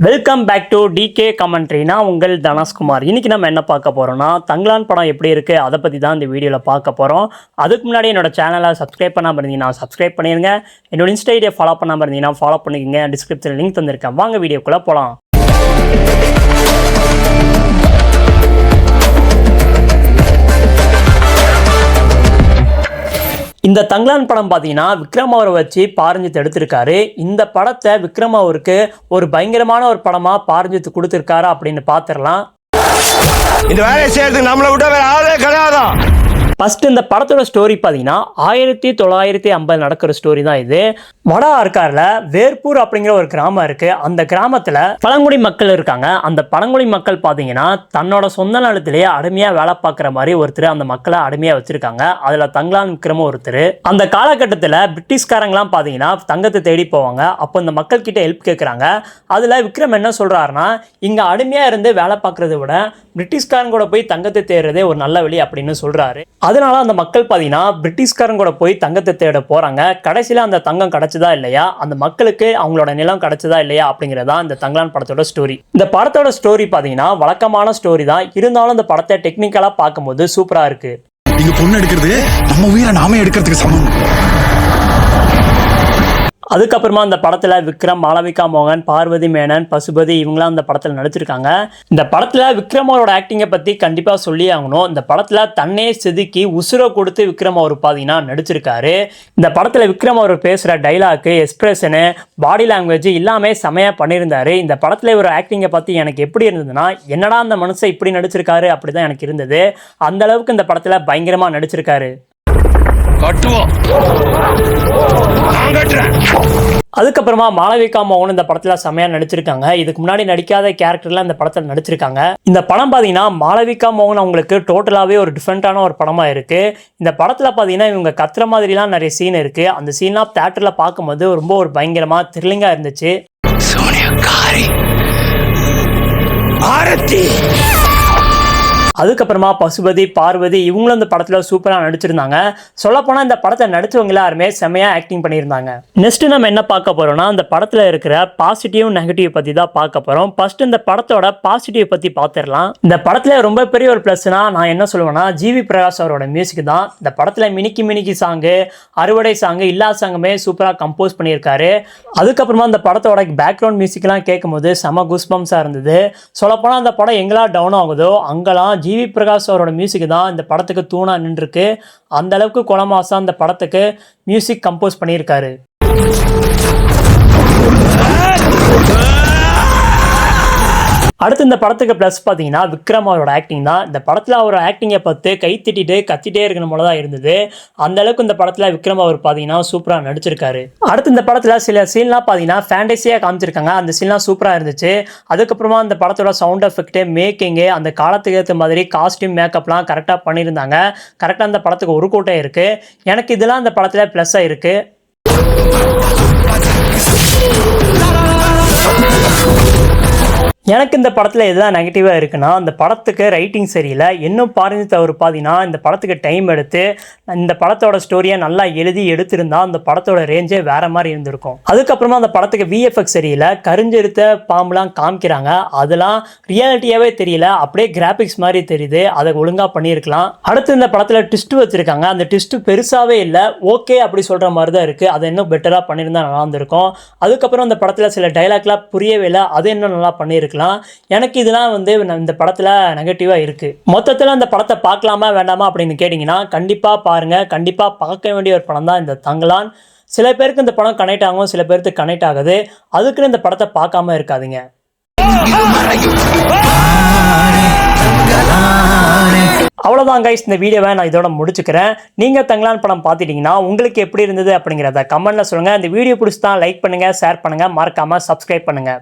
Welcome back to DK commentary. நான் உங்கள் தனஸ்குமார். இன்றைக்கி நம்ம என்ன பார்க்க போகிறோம்னா, தங்கலான் படம் எப்படி இருக்குது அதை பற்றி தான் இந்த வீடியோவில் பார்க்க போகிறோம். அதுக்கு முன்னாடி என்னோடய சேனலை சப்ஸ்கிரைப் பண்ணாமல் இருந்தீங்கன்னா சப்ஸ்கிரைப் பண்ணிடுங்க. என்னோட இன்ஸ்டா ஐடியை ஃபாலோ பண்ணாமல் இருந்தீங்கன்னா ஃபாலோ பண்ணிக்கோங்க. டிஸ்கிரிப்ஷனில் லிங்க் தந்திருக்கேன். வாங்க வீடியோக்குள்ளே போகலாம். இந்த தங்கலான் படம் பார்த்தீங்கன்னா விக்ரம் அவரை வச்சு பாரஞ்சித் எடுத்திருக்காரு. இந்த படத்தை விக்ரம் அவருக்கு ஒரு பயங்கரமான ஒரு படமாக பாரஞ்சித் கொடுத்துருக்காரு அப்படின்னு பார்த்துடலாம். இந்த வேலையை செய்யறதுக்கு நம்மளை விட வேற ஆளே கிடையாதான். ஃபஸ்ட்டு இந்த படத்தோட ஸ்டோரி பார்த்தீங்கன்னா 1950 நடக்கிற ஸ்டோரி தான் இது. வட ஆற்காரில் வேர்பூர் அப்படிங்கிற ஒரு கிராமம் இருக்குது. அந்த கிராமத்தில் பழங்குடி மக்கள் இருக்காங்க. அந்த பழங்குடி மக்கள் பார்த்தீங்கன்னா தன்னோட சொந்த நிலத்திலேயே அடிமையாக வேலை பார்க்குற மாதிரி ஒருத்தர் அந்த மக்களை அடிமையாக வச்சுருக்காங்க. அதில் தங்கலான் விக்ரமும் ஒருத்தர். அந்த காலகட்டத்தில் பிரிட்டிஷ்காரங்களாம் பார்த்தீங்கன்னா தங்கத்தை தேடி போவாங்க. அப்போ இந்த மக்கள் கிட்ட ஹெல்ப் கேட்குறாங்க. அதில் விக்ரம் என்ன சொல்கிறாருன்னா, இங்கே அடிமையாக இருந்து வேலை பார்க்குறத விட பிரிட்டிஷ்காரங்க கூட போய் தங்கத்தை தேடுறதே ஒரு நல்ல வழி அப்படின்னு சொல்கிறாரு. அதனால அந்த மக்கள் பார்த்தீங்கன்னா பிரிட்டிஷ்காரங்க கூட போய் தங்கத்தை தேட போகிறாங்க. கடைசியில் அந்த தங்கம் கிடைச்சதா இல்லையா, அந்த மக்களுக்கு அவங்களோட நிலம் கிடைச்சதா இல்லையா அப்படிங்கிறதா இந்த தங்கலான் படத்தோட ஸ்டோரி. இந்த படத்தோட ஸ்டோரி பார்த்தீங்கன்னா வழக்கமான ஸ்டோரி தான். இருந்தாலும் இந்த படத்தை டெக்னிக்கலாக பார்க்கும்போது சூப்பராக இருக்குது. இங்க பொண்ணு எடுக்கிறது நம்ம உயிரை நாமே எடுக்கிறதுக்கு சமம். அதுக்கப்புறமா இந்த படத்தில் விக்ரம், மாளவிகா மோகன், பார்வதி மேனன், பசுபதி இவங்களாம் இந்த படத்தில் நடிச்சிருக்காங்க. இந்த படத்தில் விக்ரம் அவரோட ஆக்டிங்கை பற்றி கண்டிப்பாக சொல்லி ஆகணும். இந்த படத்தில் தன்னையே செதுக்கி உசுரை கொடுத்து விக்ரம் அவர் பார்த்தீங்கன்னா நடிச்சிருக்காரு. இந்த படத்தில் விக்ரம் அவர் பேசுகிற டைலாக்கு, எக்ஸ்பிரஷனு, பாடி லாங்குவேஜ் எல்லாமே செமையாக பண்ணியிருந்தார். இந்த படத்தில் ஒரு ஆக்டிங்கை பற்றி எனக்கு எப்படி இருந்ததுன்னா, என்னடா அந்த மனுஷன் இப்படி நடிச்சிருக்காரு அப்படி தான் எனக்கு இருந்தது. அந்த அளவுக்கு இந்த படத்தில் பயங்கரமாக நடிச்சிருக்காரு. அதுக்கப்புறமா மாளவிகா மோகன் இந்த படத்துல செமையா நடிச்சிருக்காங்க. இதுக்கு முன்னாடி நடிக்காத கேரக்டர்லாம் இந்த படத்தில் நடிச்சிருக்காங்க. இந்த படம் பார்த்தீங்கன்னா மாளவிகா மோகன் அவங்களுக்கு டோட்டலாகவே ஒரு டிஃப்ரெண்டான ஒரு படமா இருக்கு. இந்த படத்தில் பார்த்தீங்கன்னா இவங்க கத்துற மாதிரிலாம் நிறைய சீன் இருக்கு. அந்த சீன்லாம் தியேட்டர்ல பார்க்கும்போது ரொம்ப ஒரு பயங்கரமா த்ரில்லிங்கா இருந்துச்சு. அதுக்கப்புறமா பசுபதி, பார்வதி இவங்களும் இந்த படத்தில் சூப்பராக நடிச்சிருந்தாங்க. சொல்லப்போனால் இந்த படத்தை நடிச்சவங்க எல்லாருமே செம்மையாக ஆக்டிங் பண்ணியிருந்தாங்க. நெக்ஸ்ட் நம்ம என்ன பார்க்க போகிறோம்னா, இந்த படத்தில் இருக்கிற பாசிட்டிவ் நெகட்டிவ் பற்றி தான் பார்க்க போகிறோம். ஃபர்ஸ்ட் இந்த படத்தோட பாசிட்டிவ் பற்றி பார்த்துடலாம். இந்த படத்தில் ரொம்ப பெரிய ஒரு ப்ளஸ்னா நான் என்ன சொல்லுவேன்னா, ஜிவி பிரகாஷ் அவரோட மியூசிக் தான். இந்த படத்தில் மினிக்கி மினிக்கி சாங்கு, அறுவடை சாங்கு எல்லா சாங்குமே சூப்பராக கம்போஸ் பண்ணியிருக்காரு. அதுக்கப்புறமா இந்த படத்தோட பேக்ரவுண்ட் மியூசிக்லாம் கேட்கும்போது செம கூஸ்பம்ஸாக இருந்தது. சொல்லப்போனால் அந்த படம் எங்கெல்லாம் டவுன் ஆகுதோ அங்கெல்லாம் ஜிவி பிரகாஷ் அவரோட மியூசிக் தான் இந்த படத்துக்கு தூணா நின்றுருக்கு. அந்த அளவுக்கு குலமாசா அந்த படத்துக்கு மியூசிக் கம்போஸ் பண்ணியிருக்காரு. அடுத்து இந்த படத்துக்கு ப்ளஸ் பார்த்தீங்கன்னா விக்ரம் அவரோட ஆக்டிங் தான். இந்த படத்தில் அவரோட ஆக்டிங்கை பார்த்து கை திட்டிட்டு கத்திட்டே இருக்கணும் போல தான் இருந்தது. அந்த அளவுக்கு இந்த படத்தில் விக்ரம் அவர் பார்த்தீங்கன்னா சூப்பராக நடிச்சிருக்காரு. அடுத்து இந்த படத்தில் சில சீன்லாம் பார்த்தீங்கன்னா ஃபேண்டஸியாக காமிச்சிருக்காங்க. அந்த சீன்லாம் சூப்பராக இருந்துச்சு. அதுக்கப்புறமா இந்த படத்தோட சவுண்ட் எஃபெக்ட்டு, மேக்கிங்கு, அந்த காலத்துக்கு ஏற்ற மாதிரி காஸ்டியூம், மேக்கப்லாம் கரெக்டாக பண்ணியிருந்தாங்க. கரெக்டாக அந்த படத்துக்கு ஒரு கோட்டை இருக்குது. எனக்கு இதெல்லாம் இந்த படத்தில் ப்ளஸ்ஸாக இருக்குது. எனக்கு இந்த படத்தில் எதுதான் நெகட்டிவாக இருக்குன்னா, அந்த படத்துக்கு ரைட்டிங் சரியில்லை. இன்னும் பாரஞ்சித் அவர் பார்த்தீங்கன்னா இந்த படத்துக்கு டைம் எடுத்து இந்த படத்தோட ஸ்டோரியை நல்லா எழுதி எடுத்திருந்தா அந்த படத்தோட ரேஞ்சே வேற மாதிரி இருந்திருக்கும். அதுக்கப்புறமா அந்த படத்துக்கு விஎஃப்எக்ஸ் சரியில்லை. கரிஞ்செடுத்த பாம்புலாம் காமிக்கிறாங்க, அதெல்லாம் ரியாலிட்டியாகவே தெரியல, அப்படியே கிராபிக்ஸ் மாதிரி தெரியுது. அதை ஒழுங்காக பண்ணியிருக்கலாம். அடுத்து இந்த படத்தில் ட்விஸ்ட் வச்சுருக்காங்க. அந்த ட்விஸ்ட் பெருசாகவே இல்லை, ஓகே அப்படி சொல்கிற மாதிரி தான் இருக்குது. அதை இன்னும் பெட்டராக பண்ணியிருந்தா நல்லா இருந்திருக்கும். அதுக்கப்புறம் அந்த படத்தில் சில டைலாக்லாம் புரியவே இல்லை, அது இன்னும் நல்லா பண்ணியிருக்கலாம். எனக்கு இதெல்லாம் இந்த படத்தில் நெகட்டிவாக இருக்குது. மொத்தத்தில் இந்த படத்தை பார்க்கலாமா வேண்டாமா அப்படின்னு கேட்டிங்கன்னா கண்டிப்பாக பாருங்கள். கண்டிப்பாக பார்க்க வேண்டிய ஒரு படம் தான் இந்த தங்கலான். சில பேருக்கு இந்த படம் கனெக்ட் ஆகும், சில பேருக்கு கனெக்ட் ஆகுது. அதுக்குன்னு இந்த படத்தை பார்க்காம இருக்காதீங்க. அவ்வளோதான் கைஸ், இந்த வீடியோவை நான் இதோட முடிச்சுக்கிறேன். நீங்கள் தங்கலான் படம் பார்த்துட்டிங்கன்னா உங்களுக்கு எப்படி இருந்தது அப்படிங்கிறத கமெண்ட்டில் சொல்லுங்கள். இந்த வீடியோ பிடிச்சி தான் லைக் பண்ணுங்கள், ஷேர் பண்ணுங்கள், மறக்காமல் சப்ஸ்கிரைப் பண்ணுங்கள்.